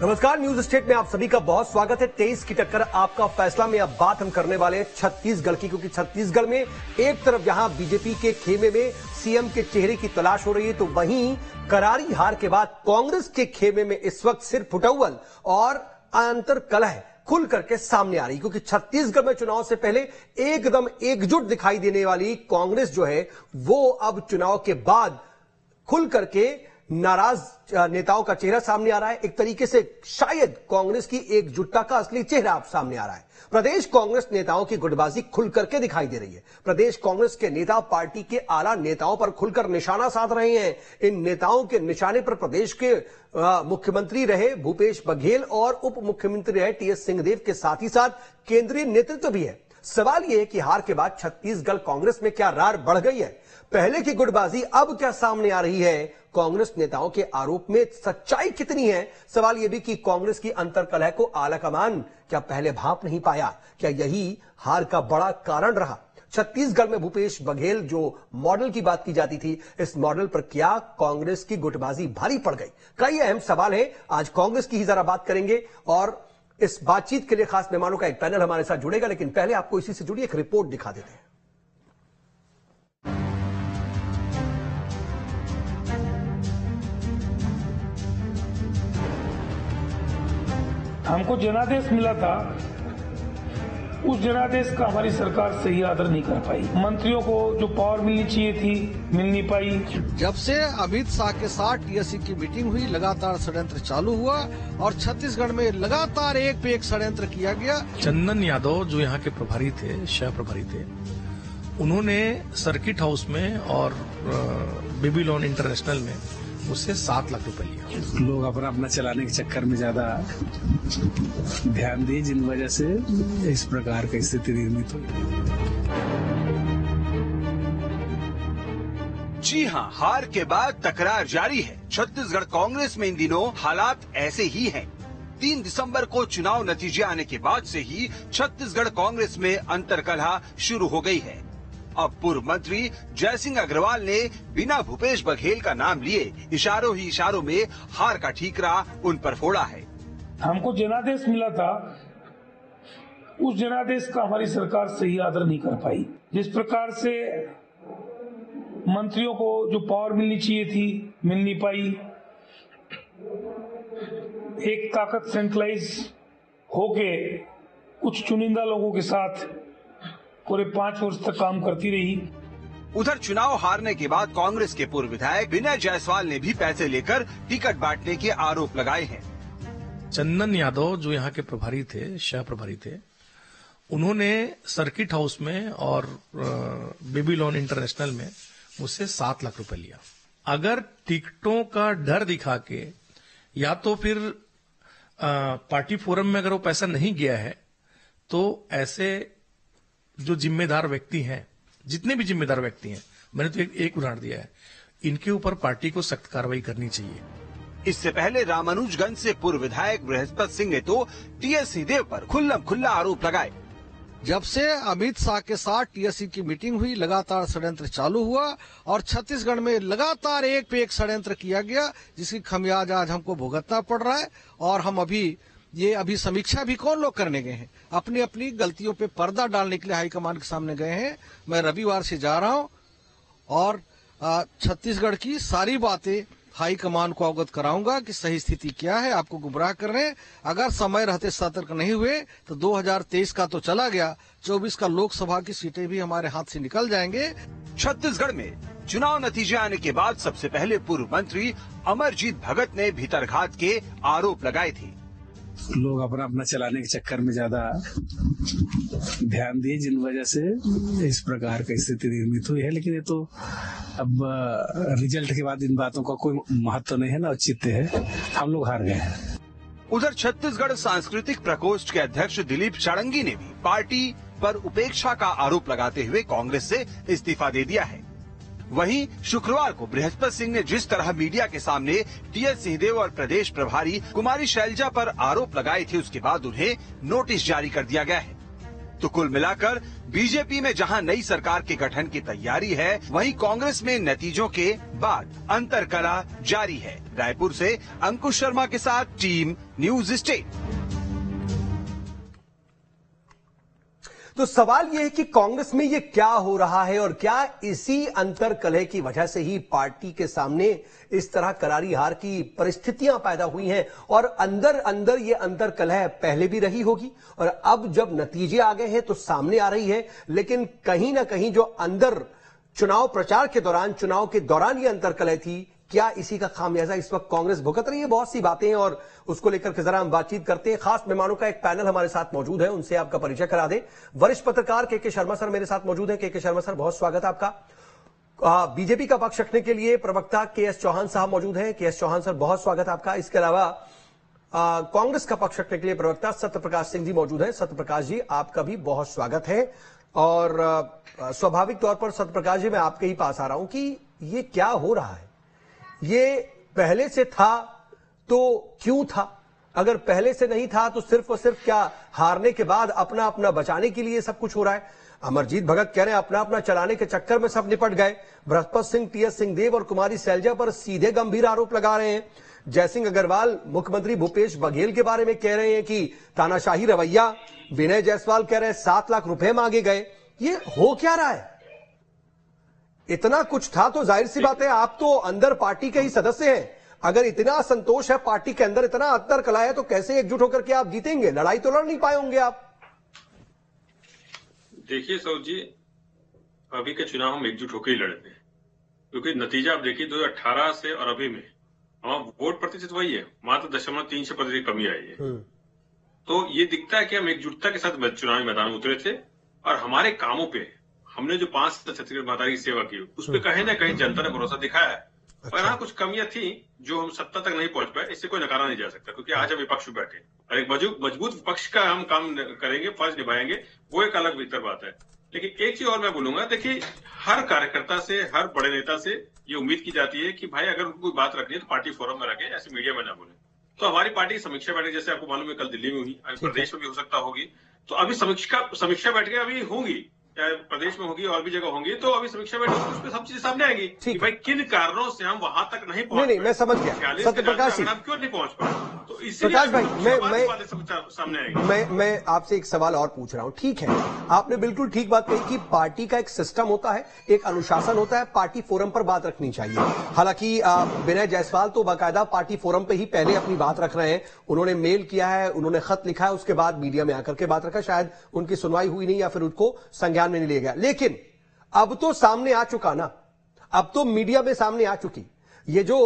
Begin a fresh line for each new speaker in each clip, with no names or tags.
नमस्कार, news state में आप सभी का बहुत स्वागत है। 23 की टक्कर आपका फैसला में अब बात हम करने वाले हैं छत्तीसगढ़ की, क्योंकि छत्तीसगढ़ में एक तरफ जहां बीजेपी के खेमे में सीएम के चेहरे की तलाश हो रही है, तो वहीं करारी हार के बाद कांग्रेस के खेमे में इस वक्त सिर्फ फुटौवल और अंतर कलह खुल करके सामने आ रही, क्योंकि छत्तीसगढ़ में चुनाव से पहले एकदम एकजुट दिखाई देने वाली कांग्रेस जो है वो अब चुनाव के बाद खुल करके नाराज नेताओं का चेहरा सामने आ रहा है। एक तरीके से शायद कांग्रेस की एकजुटता का असली चेहरा अब सामने आ रहा है। प्रदेश कांग्रेस नेताओं की गुटबाजी खुल करके दिखाई दे रही है। प्रदेश कांग्रेस के नेता पार्टी के आला नेताओं पर खुलकर निशाना साध रहे हैं। इन नेताओं के निशाने पर प्रदेश के मुख्यमंत्री रहे भूपेश बघेल और उप मुख्यमंत्री रहे टीएस सिंहदेव के साथ ही साथ केंद्रीय नेतृत्व भी है। सवाल यह है कि हार के बाद छत्तीसगढ़ कांग्रेस में क्या रार बढ़ गई है? पहले की गुटबाजी अब क्या सामने आ रही है? कांग्रेस नेताओं के आरोप में सच्चाई कितनी है? सवाल यह भी कि कांग्रेस की अंतर्कलह को आलाकमान क्या पहले भांप नहीं पाया? क्या यही हार का बड़ा कारण रहा? छत्तीसगढ़ में भूपेश बघेल जो मॉडल की बात की जाती थी, इस मॉडल पर क्या कांग्रेस की गुटबाजी भारी पड़ गई? कई अहम सवाल है, आज कांग्रेस की ही जरा बात करेंगे और इस बातचीत के लिए खास मेहमानों का एक पैनल हमारे साथ जुड़ेगा। लेकिन पहले आपको इसी से जुड़ी एक रिपोर्ट दिखा देते हैं।
हमको जनादेश मिला था, उस जनादेश का हमारी सरकार सही आदर नहीं कर पाई। मंत्रियों को जो पावर मिलनी चाहिए थी मिल नहीं पाई।
जब से अमित शाह के साथ टीएससी की मीटिंग हुई, लगातार षड्यंत्र चालू हुआ और छत्तीसगढ़ में लगातार एक पे एक षड्यंत्र किया गया।
चंदन यादव जो यहाँ के प्रभारी थे, शह प्रभारी थे, उन्होंने सर्किट हाउस में और बेबीलोन इंटरनेशनल में उससे 7 लाख रुपए लिया।
लोग अपना चलाने के चक्कर में ज्यादा ध्यान दिए, जिन वजह से इस प्रकार की स्थिति निर्मित हुई।
जी हां, हार के बाद तकरार जारी है। छत्तीसगढ़ कांग्रेस में इन दिनों हालात ऐसे ही हैं। 3 दिसंबर को चुनाव नतीजे आने के बाद से ही छत्तीसगढ़ कांग्रेस में अंतर्कलह शुरू हो गई है। अब पूर्व मंत्री जयसिंह अग्रवाल ने बिना भूपेश बघेल का नाम लिए इशारों ही इशारों में हार का ठीकरा उन पर फोड़ा है।
हमको जनादेश मिला था, उस जनादेश का हमारी सरकार सही आदर नहीं कर पाई। जिस प्रकार से मंत्रियों को जो पावर मिलनी चाहिए थी मिल नहीं पाई। एक ताकत सेंट्रलाइज होके कुछ चुनिंदा लोगों के साथ पूरे 5 वर्ष तक काम करती रही।
उधर चुनाव हारने के बाद कांग्रेस के पूर्व विधायक विनय जायसवाल ने भी पैसे लेकर टिकट बांटने के आरोप लगाए हैं।
चंदन यादव जो यहाँ के प्रभारी थे, शह प्रभारी थे, उन्होंने सर्किट हाउस में और बेबीलोन इंटरनेशनल में मुझसे 7 लाख रुपए लिया। अगर टिकटों का डर दिखा के या तो फिर पार्टी फोरम में अगर वो पैसा नहीं गया है, तो ऐसे जो जिम्मेदार व्यक्ति हैं, जितने भी जिम्मेदार व्यक्ति हैं, मैंने तो एक उदाहरण दिया है, इनके ऊपर पार्टी को सख्त कार्रवाई करनी चाहिए।
इससे पहले रामानुजगंज से पूर्व विधायक बृहस्पति सिंह ने तो टीएस सिंहदेव पर खुल्लम-खुल्ला आरोप लगाए।
जब से अमित शाह के साथ टीएससी की मीटिंग हुई, लगातार षड्यंत्र चालू हुआ और छत्तीसगढ़ में लगातार एक पे एक षड्यंत्र किया गया, जिसकी खमियाजा आज हमको भुगतना पड़ रहा है। और हम अभी समीक्षा भी कौन लोग करने गए हैं, अपनी अपनी गलतियों पे पर्दा डालने के लिए हाईकमान के सामने गए हैं। मैं रविवार से जा रहा हूं और छत्तीसगढ़ की सारी बातें हाईकमान को अवगत कराऊंगा कि सही स्थिति क्या है। आपको गुमराह कर रहे हैं। अगर समय रहते सतर्क नहीं हुए तो 2023 का तो चला गया, 24 का लोकसभा की सीटें भी हमारे हाथ से निकल जाएंगे।
छत्तीसगढ़ में चुनाव नतीजे आने के बाद सबसे पहले पूर्व मंत्री अमरजीत भगत ने भीतरघात के आरोप लगाए थे।
लोग अपना चलाने के चक्कर में ज्यादा ध्यान दिए, जिन वजह से इस प्रकार की स्थिति निर्मित हुई है। लेकिन ये तो अब रिजल्ट के बाद इन बातों का कोई महत्व नहीं है ना, औचित्य है। हम लोग हार गए हैं।
उधर छत्तीसगढ़ सांस्कृतिक प्रकोष्ठ के अध्यक्ष दिलीप षडंगी ने भी पार्टी पर उपेक्षा का आरोप लगाते हुए कांग्रेस से इस्तीफा दे दिया है। वहीं शुक्रवार को बृहस्पति सिंह ने जिस तरह मीडिया के सामने टीएस सिंहदेव और प्रदेश प्रभारी कुमारी शैलजा पर आरोप लगाए थे, उसके बाद उन्हें नोटिस जारी कर दिया गया है। तो कुल मिलाकर बीजेपी में जहां नई सरकार के गठन की तैयारी है, वहीं कांग्रेस में नतीजों के बाद अंतरकलह जारी है। रायपुर से अंकुश शर्मा के साथ टीम न्यूज स्टेट।
तो सवाल यह है कि कांग्रेस में ये क्या हो रहा है और क्या इसी अंतरकलह की वजह से ही पार्टी के सामने इस तरह करारी हार की परिस्थितियां पैदा हुई हैं और अंदर अंदर ये अंतरकलह पहले भी रही होगी और अब जब नतीजे आ गए हैं तो सामने आ रही है। लेकिन कहीं ना कहीं जो अंदर चुनाव प्रचार के दौरान, चुनाव के दौरान ये अंतरकलह थी, क्या इसी का खामियाजा इस वक्त कांग्रेस भुगत रही है? बहुत सी बातें हैं और उसको लेकर के जरा हम बातचीत करते हैं। खास मेहमानों का एक पैनल हमारे साथ मौजूद है, उनसे आपका परिचय करा दें। वरिष्ठ पत्रकार के शर्मा सर मेरे साथ मौजूद हैं। के शर्मा सर, बहुत स्वागत है आपका। बीजेपी का पक्ष रखने के लिए प्रवक्ता के चौहान साहब मौजूद हैं। के चौहान सर, बहुत स्वागत है आपका। इसके अलावा कांग्रेस का पक्ष रखने के लिए प्रवक्ता सत्यप्रकाश सिंह जी मौजूद हैं। सत्यप्रकाश जी, आपका भी बहुत स्वागत है। और स्वाभाविक तौर पर सत्यप्रकाश जी, मैं आपके ही पास आ रहा हूं कि ये क्या हो रहा है। ये पहले से था तो क्यों था? अगर पहले से नहीं था तो सिर्फ और सिर्फ क्या हारने के बाद अपना अपना बचाने के लिए सब कुछ हो रहा है? अमरजीत भगत कह रहे हैं अपना अपना चलाने के चक्कर में सब निपट गए। बृहस्पति सिंह, टीएस सिंहदेव और कुमारी सैलजा पर सीधे गंभीर आरोप लगा रहे हैं। जयसिंह अग्रवाल मुख्यमंत्री भूपेश बघेल के बारे में कह रहे हैं कि तानाशाही रवैया। विनय जायसवाल कह रहे हैं 7 लाख रुपए मांगे गए। ये हो क्या रहा है? इतना कुछ था तो जाहिर सी बात है, आप तो अंदर पार्टी के ही सदस्य हैं। अगर इतना असंतोष है पार्टी के अंदर, इतना अंतरकलह है, तो कैसे एकजुट होकर के आप जीतेंगे? लड़ाई तो लड़ नहीं पाए होंगे आप।
देखिए सौद जी, अभी के चुनाव हम एकजुट होकर ही लड़ते हैं, क्योंकि नतीजा आप देखिए 2018 से और अभी में हमारा वोट प्रतिशत वही है, मात्र 0.3% कमी आई है। तो ये दिखता है कि हम एकजुटता के साथ चुनावी मैदान में उतरे थे और हमारे कामों पे हमने जो 5 छत्तीसगढ़ माता की सेवा की उस पर कहीं ना कहीं जनता ने भरोसा दिखाया है। और हाँ, कुछ कमियां थी जो हम सत्ता तक नहीं पहुंच पाए, इससे कोई नकारा नहीं जा सकता, क्योंकि आज हम विपक्ष में बैठे और एक मजबूत विपक्ष का हम काम करेंगे, फर्ज निभाएंगे, वो एक अलग भीतर बात है। लेकिन एक चीज और मैं बोलूंगा, देखिए हर कार्यकर्ता से, हर बड़े नेता से ये उम्मीद की जाती है कि भाई अगर उनको कोई बात रखनी है तो पार्टी फोरम में रखें, ऐसे मीडिया में ना बोले। तो हमारी पार्टी की समीक्षा बैठक जैसे आपको मालूम है कल दिल्ली में हुई, अभी प्रदेश में भी हो सकता होगी। तो अभी समीक्षा बैठकें अभी होंगी, चाहे प्रदेश में होगी और भी जगह होंगी। तो अभी समीक्षा बैठक उस पर सब चीजें सामने आएंगी कि भाई किन कारणों से हम वहां तक नहीं पहुंच।
नहीं, मैं समझ गया सत्यप्रकाश जी,
क्यों नहीं पहुंच पाए। तो
प्रकाश भाई,
सामने आएगी।
मैं आपसे एक सवाल और पूछ रहा हूं। ठीक है, आपने बिल्कुल ठीक बात कही कि पार्टी का एक सिस्टम होता है, एक अनुशासन होता है, पार्टी फोरम पर बात रखनी चाहिए। हालांकि विनय जायसवाल तो बाकायदा पार्टी फोरम पे ही पहले अपनी बात रख रहे हैं। उन्होंने मेल किया है, उन्होंने खत लिखा है, उसके बाद मीडिया में आकर के बात रखा। शायद उनकी सुनवाई हुई नहीं या फिर उनको संज्ञान में नहीं लिया गया। लेकिन अब तो सामने आ चुका ना, अब तो मीडिया में सामने आ चुकी ये जो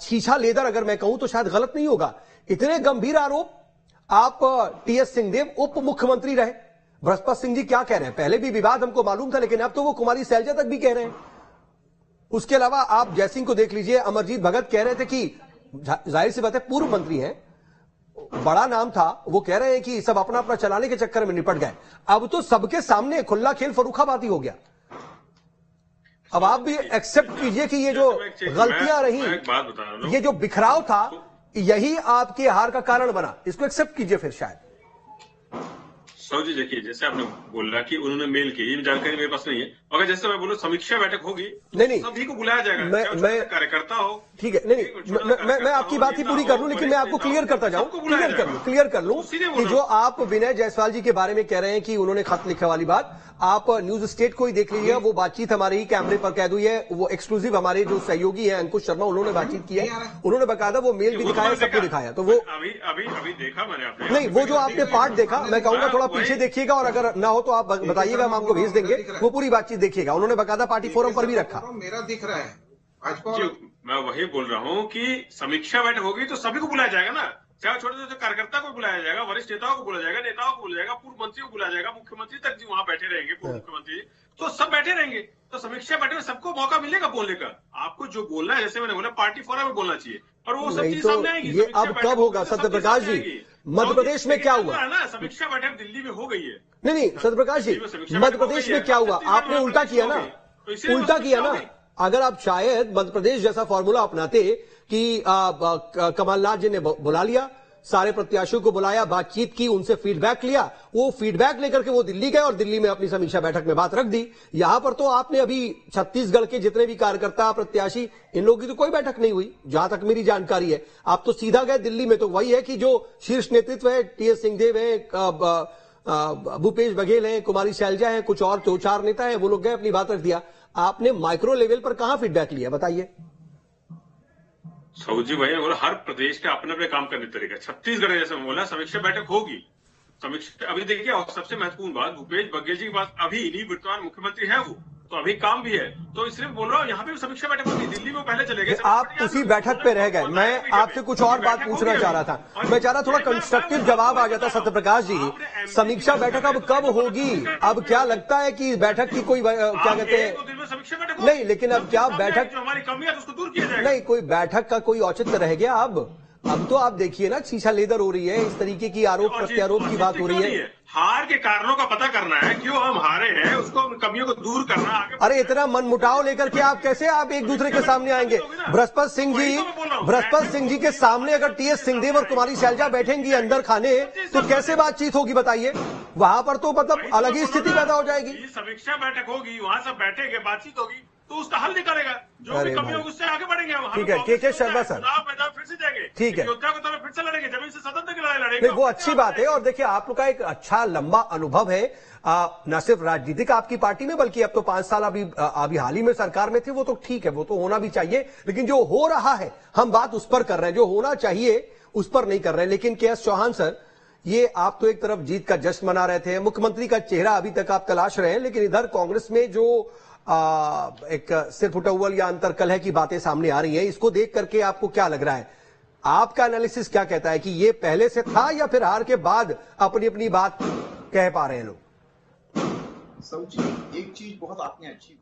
छीछा लेदर, अगर मैं कहूं तो शायद गलत नहीं होगा, इतने गंभीर आरोप। आप टीएस सिंहदेव उप मुख्यमंत्री रहे, बृहस्पति सिंह जी क्या कह रहे हैं? पहले भी विवाद हमको मालूम था, लेकिन अब तो वो कुमारी सैलजा तक भी कह रहे हैं। उसके अलावा आप जयसिंह को देख लीजिए, अमरजीत भगत कह रहे थे कि जाहिर सी बात है पूर्व मंत्री हैं, बड़ा नाम था, वो कह रहे हैं कि सब अपना अपना चलाने के चक्कर में निपट गए। अब तो सबके सामने खुला खेल फर्रुखाबादी हो गया। अब आप भी एक्सेप्ट कीजिए कि ये जो गलतियां रही, ये जो बिखराव था, यही आपके हार का कारण बना। इसको एक्सेप्ट कीजिए फिर शायद।
सौद जी, देखिए जैसे आपने बोला कि उन्होंने मेल की, ये जानकारी मेरे पास नहीं है। अगर जैसे मैं बोलूं समीक्षा बैठक होगी, नहीं, सभी को बुलाया जाएगा, मैं कार्यकर्ता हो।
ठीक है, नहीं, मैं आपकी बात ही पूरी कर लूं, लेकिन मैं आपको क्लियर करता जाऊं, क्लियर कर लूं कि जो आप विनय जायसवाल जी के बारे में कह रहे हैं कि उन्होंने खत लिखा वाली बात, आप न्यूज स्टेट को ही देख लीजिए। वो बातचीत हमारे ही कैमरे पर कैद हुई है, वो एक्सक्लूसिव हमारे जो सहयोगी है अंकुश शर्मा, उन्होंने बातचीत की है, उन्होंने बकायदा वो मेल भी दिखाया, सबको दिखाया। तो वो
अभी देखा मैंने आपने,
नहीं, वो जो आपने पार्ट देखा, मैं कहूंगा थोड़ा पीछे देखिएगा, और अगर ना हो तो आप बताइएगा, हम आपको भेज देंगे, वो पूरी बातचीत देखिएगा। उन्होंने बकायदा पार्टी फोरम पर भी रखा।
मेरा दिख रहा है
मैं वही बोल रहा हूँ कि समीक्षा बैठक होगी तो सभी को बुलाया जाएगा ना, चाहे छोटे छोटे कार्यकर्ता को बुलाया जाएगा, वरिष्ठ नेताओं को बुलाया जाएगा, नेताओं को बुलाया जाएगा, पूर्व मंत्रियों को बुलाया जाएगा, मुख्यमंत्री तक जी वहां बैठे रहेंगे, पूर्व मुख्यमंत्री, तो सब बैठे रहेंगे। तो समीक्षा बैठक में सबको मौका मिलेगा बोलने का। आपको जो बोलना है, जैसे मैंने बोला, पार्टी फोरम में बोलना चाहिए, और वो सब चीज सामने आएगी।
ये अब कब होगा सत्यप्रकाश जी? मध्य प्रदेश में क्या हुआ
ना, समीक्षा बैठक दिल्ली में हो गई है।
नहीं, सत्यप्रकाश जी, मध्य प्रदेश में क्या हुआ? आपने उल्टा किया ना, उल्टा किया ना। अगर आप शायद मध्य प्रदेश जैसा फॉर्मूला अपनाते कि कमलनाथ जी ने बुला लिया, सारे प्रत्याशियों को बुलाया, बातचीत की, उनसे फीडबैक लिया, वो फीडबैक लेकर के वो दिल्ली गए और दिल्ली में अपनी समीक्षा बैठक में बात रख दी। यहां पर तो आपने अभी छत्तीसगढ़ के जितने भी कार्यकर्ता, प्रत्याशी, इन लोगों की तो कोई बैठक नहीं हुई, जहां तक मेरी जानकारी है। आप तो सीधा गए दिल्ली में, तो वही है कि जो शीर्ष नेतृत्व है, टीएस सिंहदेव है, भूपेश बघेल है, कुमारी शैलजा है, कुछ और 2-4 नेता है, वो लोग गए, अपनी बात रख दिया। आपने माइक्रो लेवल पर कहां फीडबैक लिया, बताइए।
सऊजी भाई ने बोला हर प्रदेश के अपने अपने काम करने तरीका। छत्तीसगढ़ जैसे मैं बोला समीक्षा बैठक होगी। समीक्षा अभी देखिए, और सबसे महत्वपूर्ण बात, भूपेश बघेल जी के पास अभी इन्हीं वर्तमान मुख्यमंत्री है, वो तो अभी काम भी है, तो इसलिए बोल रहा हूँ यहाँ पे समीक्षा बैठक होगी। दिल्ली में पहले चले गए,
आप उसी बैठक पे रह गए। मैं आपसे कुछ और बात पूछना चाह रहा था, मैं चाह रहा थोड़ा कंस्ट्रक्टिव जवाब आ जाता सत्यप्रकाश जी। समीक्षा बैठक अब कब होगी? अब क्या लगता है कि बैठक की कोई क्या कहते हैं, नहीं, लेकिन अब क्या बैठक,
हमारी कमी है उसको दूर किया जाएगा।
नहीं, कोई बैठक का कोई औचित्य रह गया? अब तो आप देखिए ना, शीशा लेदर हो रही है, इस तरीके की आरोप प्रत्यारोप की बात हो रही है।
हार के कारणों का पता करना है, क्यों हम हारे हैं, उसको कमियों को दूर करना।
अरे इतना मनमुटाव लेकर के आप कैसे आप एक दूसरे के सामने आएंगे? बृहस्पति सिंह जी के सामने अगर टीएस सिंहदेव और कुमारी शैलजा बैठेंगी अंदर खाने, तो कैसे बातचीत होगी बताइए? वहां पर तो मतलब अलग ही स्थिति पैदा हो जाएगी।
समीक्षा बैठक होगी, वहां सब बैठेंगे, बातचीत होगी, तो उसका हल निकालेगा, जो भी कमी होगी उससे आगे बढ़ेंगे हम।
ठीक है, के शर्मा सर,
फिर से जाएंगे,
ठीक है,
योद्धा को तो फिर से लड़ेंगे, जमीन से स्वतंत्र की लड़ाई लड़ेंगे।
नहीं, वो अच्छी बात है। और देखिए, आप लोग का एक अच्छा लंबा अनुभव है, न सिर्फ राजनीतिक आपकी पार्टी में, बल्कि अब तो 5 साल अभी हाल ही में सरकार में थे, वो तो ठीक है, वो तो होना भी चाहिए। लेकिन जो हो रहा है, हम बात उस पर कर रहे हैं, जो होना चाहिए उस पर नहीं कर रहे। लेकिन के.एस. चौहान सर, ये आप तो एक तरफ जीत का जश्न मना रहे थे, मुख्यमंत्री का चेहरा अभी तक आप तलाश रहे हैं, लेकिन इधर कांग्रेस में जो एक सिर्फ उटौवल या अंतरकलह की बातें सामने आ रही हैं, इसको देख करके आपको क्या लग रहा है? आपका एनालिसिस क्या कहता है कि ये पहले से था या फिर हार के बाद अपनी अपनी बात कह पा रहे हैं लोग?
एक चीज बहुत आपने अच्छी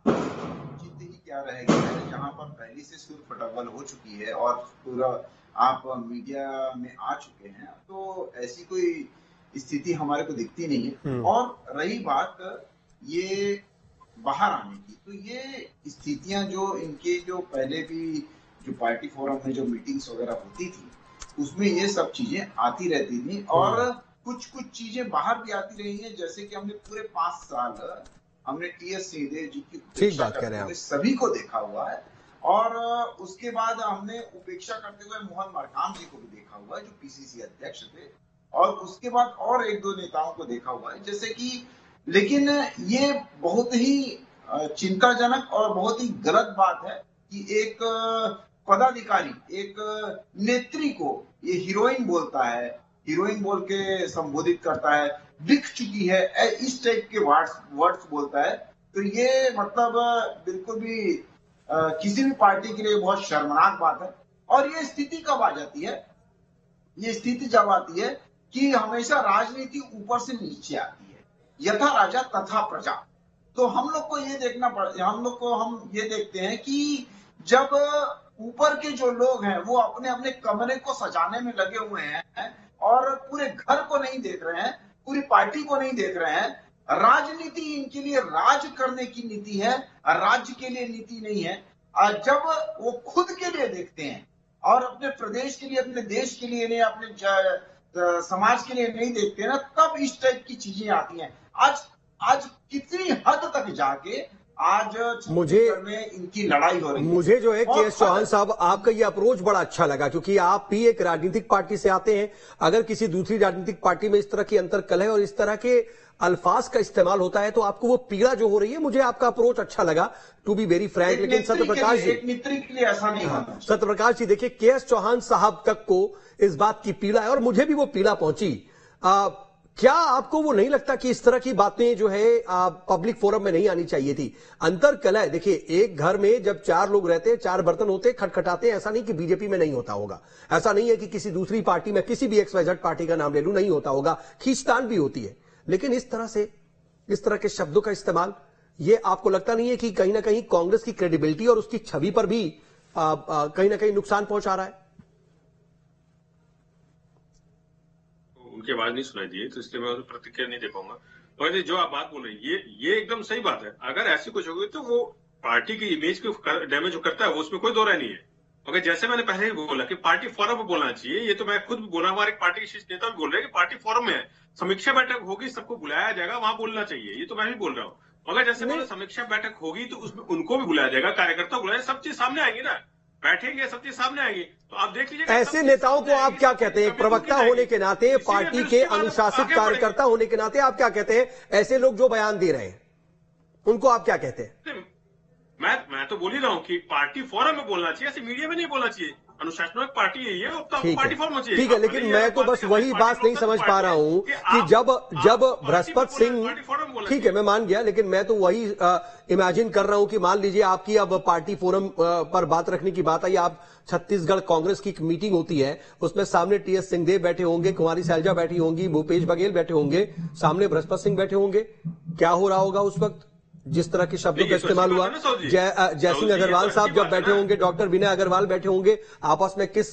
जीत ही क्या रहेगी, जहां पर पहले से सुर फटवल हो चुकी है और पूरा आप मीडिया में आ चुके हैं, तो ऐसी कोई स्थिति हमारे को दिखती नहीं है। और रही बात ये बाहर आने की, तो ये स्थितियां जो इनके जो पहले भी जो पार्टी फोरम में जो मीटिंग्स वगैरह होती थी, उसमें ये सब चीजें आती रहती थी और कुछ चीजें बाहर भी आती रही हैं। जैसे कि हमने पूरे 5 साल हमने टीएस सिंहदेव जी की
ठीक बात कह रहे हैं,
सभी को देखा हुआ है, और उसके बाद हमने उपेक्षा करते हुए मोहन मरकाम जी को भी देखा हुआ है, जो पीसीसी अध्यक्ष थे, और उसके बाद और 1-2 नेताओं को देखा हुआ है, जैसे कि। लेकिन ये बहुत ही चिंताजनक और बहुत ही गलत बात है कि एक पदाधिकारी, एक नेत्री को ये हीरोइन बोलता है, हीरोइन बोल के संबोधित करता है, बिक चुकी है, इस टाइप के वर्ड्स बोलता है। तो ये मतलब बिल्कुल भी किसी भी पार्टी के लिए बहुत शर्मनाक बात है। और ये स्थिति कब आ जाती है? ये स्थिति जब आती है कि हमेशा राजनीति ऊपर से नीचे आती है, यथा राजा तथा प्रजा। तो हम लोग को ये देखना हम ये देखते हैं कि जब ऊपर के जो लोग हैं वो अपने अपने कमरे को सजाने में लगे हुए हैं और पूरे घर को नहीं देख रहे हैं, पूरी पार्टी को नहीं देख रहे हैं। राजनीति इनके लिए राज करने की नीति है, राज्य के लिए नीति नहीं है। जब वो खुद के लिए देखते हैं और अपने प्रदेश के लिए, अपने देश के लिए नहीं, अपने समाज के लिए नहीं देखते ना, तब इस टाइप की चीजें आती हैं। आज कितनी हद तक जाके आज
मुझे
में इनकी लड़ाई हो रही है।
मुझे जो है के.एस. चौहान साहब, आपका ये अप्रोच बड़ा अच्छा लगा, क्योंकि आप भी एक राजनीतिक पार्टी से आते हैं। अगर किसी दूसरी राजनीतिक पार्टी में इस तरह की अंतरकलह और इस तरह के अल्फाज का इस्तेमाल होता है, तो आपको वो पीड़ा जो हो रही है, मुझे आपका अप्रोच अच्छा लगा, टू बी वेरी फ्रैंक। लेकिन सत्यप्रकाश जी,
मित्र के लिए ऐसा नहीं होना।
सत्यप्रकाश जी, देखिए, के.एस. चौहान साहब तक को इस बात की पीड़ा है और मुझे भी वो पीड़ा पहुंची। क्या आपको वो नहीं लगता कि इस तरह की बातें जो है पब्लिक फोरम में नहीं आनी चाहिए थी? अंतरकलह, देखिए, एक घर में जब 4 लोग रहते हैं, 4 बर्तन होते हैं, खटखटाते हैं, ऐसा नहीं कि बीजेपी में नहीं होता होगा, ऐसा नहीं है कि किसी दूसरी पार्टी में, किसी भी XYZ पार्टी का नाम ले लूं, नहीं होता होगा, खींचतान भी होती है। लेकिन इस तरह के शब्दों का इस्तेमाल, ये आपको लगता नहीं है कि कहीं ना कहीं कांग्रेस की क्रेडिबिलिटी और उसकी छवि पर भी कहीं ना कहीं नुकसान पहुंचा रहा है?
उनकी आवाज नहीं सुनाई दी, तो इसलिए मैं प्रतिक्रिया नहीं दे पाऊंगा। और जो आप बात बोल रहे हैं, ये एकदम सही बात है। अगर ऐसी कुछ होगी तो वो पार्टी की इमेज को डैमेज करता है, वो उसमें कोई दो राय नहीं है। मगर जैसे मैंने पहले ही बोला कि पार्टी फोरम में बोलना चाहिए, ये तो मैं खुद भी बोला, हमारे पार्टी के शीर्ष नेता भी बोल रहे हैं कि पार्टी फोरम में है, समीक्षा बैठक होगी, सबको बुलाया जाएगा, वहां बोलना चाहिए, ये तो मैं भी बोल रहा हूँ। मगर जैसे बोला समीक्षा बैठक होगी तो उसमें उनको भी बुलाया जाएगा, कार्यकर्ता बुलाया, सब चीज सामने आएंगी ना, बैठेंगे, सब चीज सामने आएगी। तो आप देख लीजिए
ऐसे नेताओं को आप क्या कहते हैं? एक प्रवक्ता होने के नाते, पार्टी के अनुशासित कार्यकर्ता होने के नाते आप क्या कहते हैं? ऐसे लोग जो बयान दे रहे हैं उनको आप क्या कहते हैं?
मैं तो बोल ही रहा हूँ कि पार्टी फोरम में बोलना चाहिए, ऐसे मीडिया में नहीं बोलना चाहिए। अनुशासनात्मक पार्टी यही है, अब तो पार्टी फोरम में चाहिए।
ठीक है, लेकिन मैं तो बस वही बात नहीं समझ पा रहा हूं कि जब बृहस्पति सिंह, ठीक है मैं मान गया, लेकिन मैं तो वही इमेजिन कर रहा हूं कि मान लीजिए आपकी अब पार्टी फोरम पर बात रखने की बात आई, आप छत्तीसगढ़ कांग्रेस की एक मीटिंग होती है, उसमें सामने टीएस सिंहदेव बैठे होंगे, कुमारी सैलजा बैठी होंगी, भूपेश बघेल बैठे होंगे, सामने बृहस्पति सिंह बैठे होंगे, क्या हो रहा होगा उस वक्त? जिस तरह के शब्दों का इस्तेमाल हुआ, जयसिंह अग्रवाल साहब जब बैठे होंगे, डॉक्टर विनय अग्रवाल बैठे होंगे, आपस में किस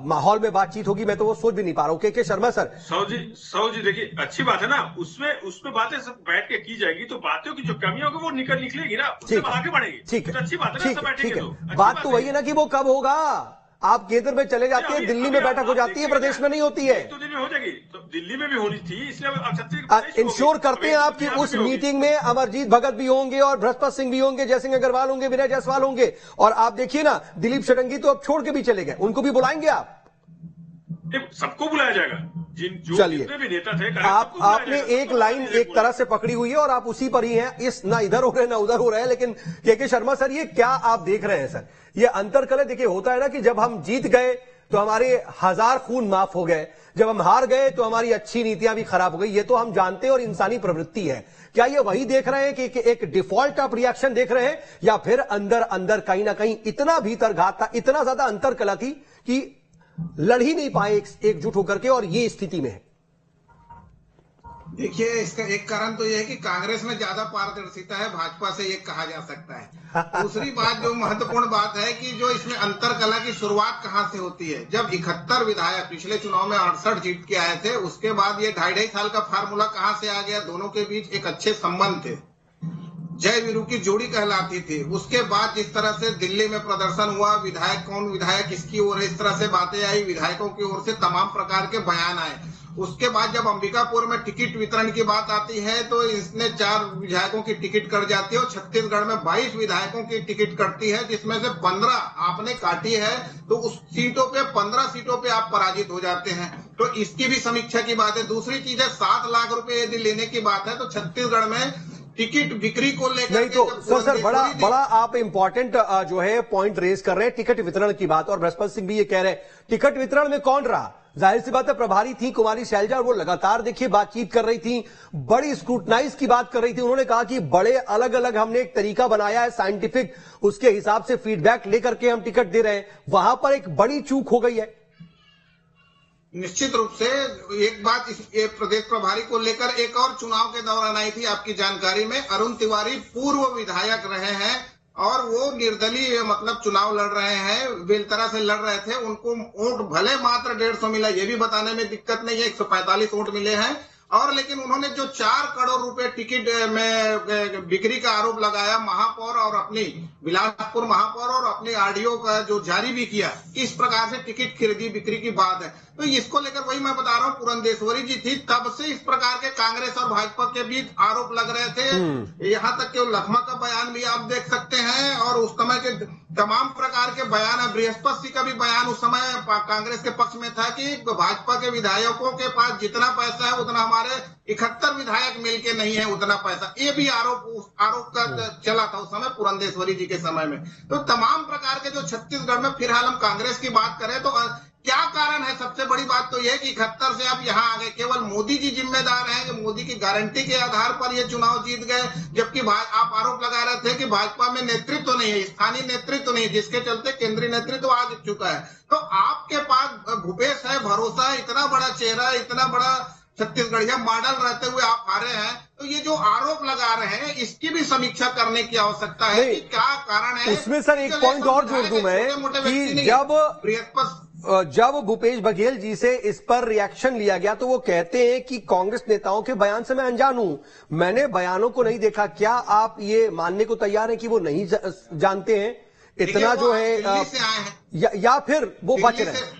माहौल में बातचीत होगी, मैं तो वो सोच भी नहीं पा रहा हूँ। के शर्मा सर।
सौ जी देखिए, अच्छी बात है ना, उसमें बातें सब बैठ के की जाएगी, तो बातों की जो कमियां होगी वो निकलेगी ना, उससे आगे बढ़ेगी।
ठीक है,
तो अच्छी बात है ना,
ठीक है। बात तो वही है ना कि वो कब होगा? आप केंद्र में चले जाते हैं, दिल्ली में बैठक हो जाती है, प्रदेश में नहीं होती है।
तो दिल्ली में हो जाएगी, तो दिल्ली में भी होनी थी, इसलिए
इंश्योर करते हैं आप कि उस मीटिंग में अमरजीत भगत भी होंगे और बृहस्पति सिंह भी होंगे, जयसिंह अग्रवाल होंगे, विनय जायसवाल होंगे, और आप देखिए ना दिलीप षडंगी तो अब छोड़ के भी चले गए, उनको भी बुलाएंगे आप?
सबको बुलाया जाएगा,
चलिए,
भी नेता थे,
आपने एक लाइन एक तरह से पकड़ी हुई है और आप उसी पर ही हैं, इस ना इधर हो रहे ना उधर हो रहे हैं। लेकिन के शर्मा सर, ये क्या आप देख रहे हैं सर? ये अंतर कल है। देखिए, होता है ना कि जब हम जीत गए तो हमारे 1000 खून माफ हो गए, जब हम हार गए तो हमारी अच्छी नीतियां भी खराब हो गई। ये तो हम जानते हैं और इंसानी प्रवृत्ति है। क्या ये वही देख रहे हैं कि एक डिफॉल्ट आप रिएक्शन देख रहे हैं, या फिर अंदर अंदर कहीं ना कहीं इतना भीतर घात था, इतना ज्यादा अंतर कला थी कि लड़ ही नहीं पाए एकजुट होकर के, और ये स्थिति में है?
देखिए, इसका एक कारण तो यह है कि कांग्रेस में ज्यादा पारदर्शिता है, भाजपा से ये कहा जा सकता है। दूसरी बात जो महत्वपूर्ण बात है कि जो इसमें अंतर कला की शुरुआत कहां से होती है, जब 71 विधायक पिछले चुनाव में 68 जीत के आए थे, उसके बाद ये 2.5 साल का फार्मूला कहां से आ गया? दोनों के बीच एक अच्छे संबंध थे, जय वीरू की जोड़ी कहलाती थी। उसके बाद जिस तरह से दिल्ली में प्रदर्शन हुआ, विधायक कौन विधायक किसकी ओर है, इस तरह से बातें आई, विधायकों की ओर से तमाम प्रकार के बयान आए। उसके बाद जब अंबिकापुर में टिकट वितरण की बात आती है तो इसने 4 विधायकों की टिकट कट जाती है, और छत्तीसगढ़ में 22 विधायकों की टिकट कटती है, जिसमें से 15 आपने काटी है, तो उस सीटों पे 15 सीटों पे आप पराजित हो जाते हैं। तो इसकी भी समीक्षा की बात है। दूसरी चीज है, 7 लाख रुपए यदि लेने की बात है तो छत्तीसगढ़ में टिकट बिक्री को लेकर
नहीं, तो सर बड़ा आप इंपॉर्टेंट जो है पॉइंट रेज कर रहे हैं, टिकट वितरण की बात। और बृहस्पति सिंह भी ये कह रहे हैं टिकट वितरण में कौन रहा? जाहिर सी बात है, प्रभारी थी कुमारी सैलजा, और वो लगातार देखिए बातचीत कर रही थी, बड़ी स्क्रूटनाइज की बात कर रही थी। उन्होंने कहा कि बड़े अलग अलग हमने एक तरीका बनाया है साइंटिफिक, उसके हिसाब से फीडबैक लेकर के हम टिकट दे रहे हैं। वहां पर एक बड़ी चूक हो गई है।
निश्चित रूप से एक बात ये प्रदेश प्रभारी को लेकर एक और चुनाव के दौरान आई थी आपकी जानकारी में। अरुण तिवारी पूर्व विधायक रहे हैं और वो निर्दलीय मतलब चुनाव लड़ रहे हैं, बेलतरा से लड़ रहे थे। उनको वोट भले मात्र 150 मिला, ये भी बताने में दिक्कत नहीं है, 145 वोट मिले हैं, और लेकिन उन्होंने जो 4 करोड़ रुपए टिकट में बिक्री का आरोप लगाया महापौर और अपनी बिलासपुर महापौर और अपनी आरडीओ का जो जारी भी किया, इस प्रकार से टिकट खरीदी बिक्री की बात है। तो इसको लेकर वही मैं बता रहा हूँ, पुरंदेश्वरी जी थी तब से इस प्रकार के कांग्रेस और भाजपा के बीच आरोप लग रहे थे। यहाँ तक कि लखमा का बयान भी आप देख सकते हैं, और उस समय के तमाम प्रकार के बयान है। बृहस्पति सिंह का भी बयान उस समय कांग्रेस के पक्ष में था कि भाजपा के विधायकों के पास जितना पैसा है उतना हमारे 71 विधायक मिलके नहीं है उतना पैसा। ये भी आरोप का चला था उस समय पुरंदेश्वरी जी के समय में। तो तमाम प्रकार के जो छत्तीसगढ़ में, फिलहाल हम कांग्रेस की बात करें तो क्या कारण है? सबसे बड़ी बात तो यह कि 71 से आप यहाँ आ गए, केवल मोदी जी जिम्मेदार हैं कि मोदी की गारंटी के आधार पर ये चुनाव जीत गए, जबकि आप आरोप लगा रहे थे कि भाजपा में नेतृत्व नहीं है, स्थानीय नेतृत्व नहीं, जिसके चलते केंद्रीय नेतृत्व आ चुका है। तो आपके पास भूपेश है, भरोसा है, इतना बड़ा चेहरा, इतना बड़ा छत्तीसगढ़िया मॉडल रहते हुए आप हारे हैं। तो ये जो आरोप लगा रहे हैं इसकी भी समीक्षा करने की आवश्यकता है कि क्या कारण है।
उसमें सर एक पॉइंट और जोड़ दूं मैं कि जब भूपेश बघेल जी से इस पर रिएक्शन लिया गया तो वो कहते हैं कि कांग्रेस नेताओं के बयान से मैं अनजान हूं, मैंने बयानों को नहीं देखा। क्या आप ये मानने को तैयार हैं कि वो नहीं जानते हैं, इतना जो है
दिल्ली से आए हैं
या फिर वो बच रहे हैं?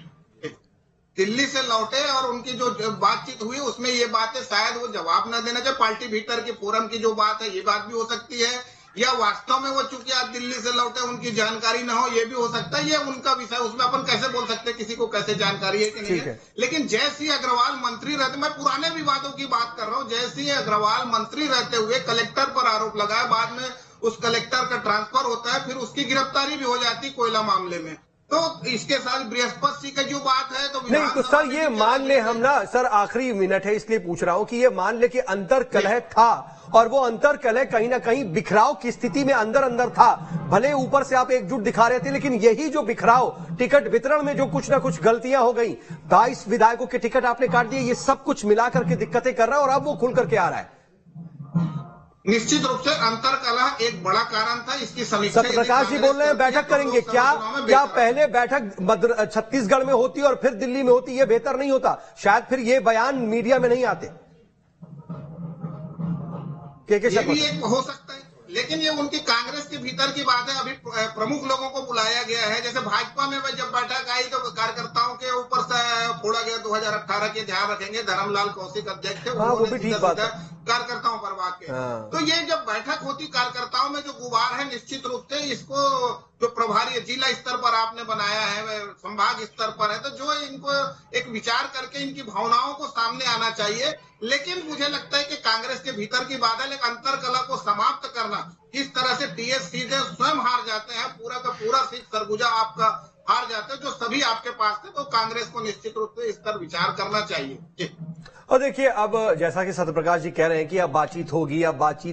दिल्ली से लौटे और उनकी जो बातचीत हुई उसमें ये बातें शायद वो जवाब न देना चाहिए। पार्टी भीतर के फोरम की जो बात है ये बात भी हो सकती है, या वास्तव में वो चूंकि आज दिल्ली से लौटे उनकी जानकारी ना हो, ये भी हो सकता है। ये उनका विषय, उसमें अपन कैसे बोल सकते हैं किसी को कैसे जानकारी है कि नहीं है। लेकिन जयसिंह अग्रवाल मंत्री रहते, मैं पुराने विवादों की बात कर रहा हूँ, जयसिंह अग्रवाल मंत्री रहते हुए कलेक्टर पर आरोप लगाया, बाद में उस कलेक्टर का ट्रांसफर होता है, फिर उसकी गिरफ्तारी भी हो जाती कोयला मामले में। तो इसके साथ बृहस्पति सिंह की जो बात है तो
नहीं, तो सर ये मान ले हम ना, सर आखिरी मिनट है इसलिए पूछ रहा हूं कि ये मान ले कि अंतर कलह था और वो अंतर कलह कहीं ना कहीं बिखराव की स्थिति में अंदर अंदर था। भले ऊपर से आप एकजुट दिखा रहे थे, लेकिन यही जो बिखराव, टिकट वितरण में जो कुछ ना कुछ गलतियां हो गई, 22 विधायकों के टिकट आपने काट दिए, ये सब कुछ मिलाकर के दिक्कतें कर रहा है और अब वो खुल करके आ रहा है।
निश्चित रूप से अंतर कलह एक बड़ा कारण था। इसकी समीक्षा
सत्यप्रकाश जी बोल रहे हैं बैठक करेंगे, क्या पहले बैठक छत्तीसगढ़ में होती और फिर दिल्ली में होती, ये बेहतर नहीं होता? शायद फिर ये बयान मीडिया में नहीं आते।
ये भी एक हो सकता है, लेकिन ये उनकी कांग्रेस के भीतर की बात है। अभी प्रमुख लोगों को बुलाया गया है, जैसे भाजपा में जब बैठक आई तो कार्यकर्ताओं के ऊपर से फोड़ा गया 2018 के, ध्यान रखेंगे धर्मलाल कौशिक अध्यक्ष थे,
वो भी ठीक बात है,
कार्यकर्ताओं पर बात के। तो ये जब बैठक होती कार्यकर्ताओं में जो गुबार है, निश्चित रूप से इसको जो प्रभारी जिला स्तर पर आपने बनाया है, संभाग स्तर पर है, तो जो इनको एक विचार करके इनकी भावनाओं को सामने आना चाहिए। लेकिन मुझे लगता है कि कांग्रेस के भीतर की बात है, लेकिन अंतर कलह को समाप्त करना, किस तरह से टीएस सीधे स्वयं हार जाते हैं, पूरा का पूरा सीट सरगुजा आपका हार जाते हैं जो सभी आपके पास थे, तो कांग्रेस को निश्चित रूप से इस पर विचार करना चाहिए।
और देखिए, अब जैसा कि सत्यप्रकाश जी कह रहे हैं कि अब बातचीत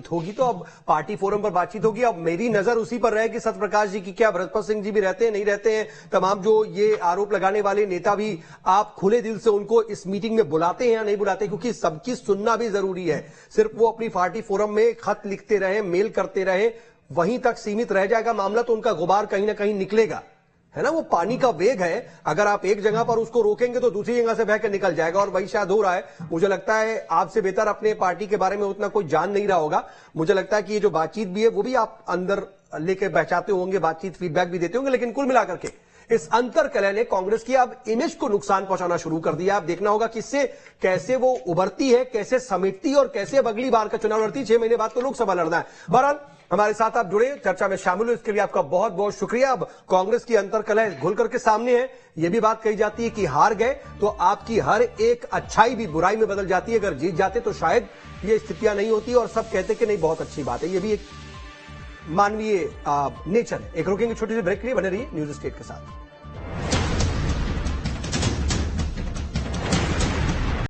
होगी तो अब पार्टी फोरम पर बातचीत होगी। अब मेरी नजर उसी पर रहे कि सत्यप्रकाश जी की क्या बृहस्पति सिंह जी भी रहते हैं नहीं रहते हैं, तमाम जो ये आरोप लगाने वाले नेता भी, आप खुले दिल से उनको इस मीटिंग में बुलाते हैं या नहीं बुलाते? क्योंकि सबकी सुनना भी जरूरी है। सिर्फ वो अपनी पार्टी फोरम में खत लिखते रहे, मेल करते रहे, वहीं तक सीमित रह जाएगा मामला, तो उनका गुबार कहीं ना कहीं निकलेगा, है ना? वो पानी का वेग है, अगर आप एक जगह पर उसको रोकेंगे तो दूसरी जगह से बह के निकल जाएगा, और वही शायद हो रहा है। मुझे लगता है आपसे बेहतर अपने पार्टी के बारे में उतना कोई जान नहीं रहा होगा। मुझे लगता है कि ये जो बातचीत भी है वो भी आप अंदर लेके बहचाते होंगे, बातचीत फीडबैक भी देते होंगे, लेकिन कुल मिलाकर के इस अंतर कलह ने कांग्रेस की अब इमेज को नुकसान पहुंचाना शुरू कर दिया। आप देखना होगा कि इससे कैसे वो उभरती है, कैसे समेटती और कैसे अब अगली बार का चुनाव लड़ती। 6 महीने बाद तो लोकसभा लड़ना है। बहरहाल हमारे साथ आप जुड़े, चर्चा में शामिल हुए, इसके लिए आपका बहुत बहुत शुक्रिया। अब कांग्रेस की अंतर कलह घुल करके सामने है। यह भी बात कही जाती है कि हार गए तो आपकी हर एक अच्छाई भी बुराई में बदल जाती है, अगर जीत जाते तो शायद ये स्थितियां नहीं होती और सब कहते कि नहीं बहुत अच्छी बात है। ये भी एक मानवीय नेचर है। एक रुकेंगे छोटी सी ब्रेक के लिए, बने रहिए न्यूज स्टेट के साथ।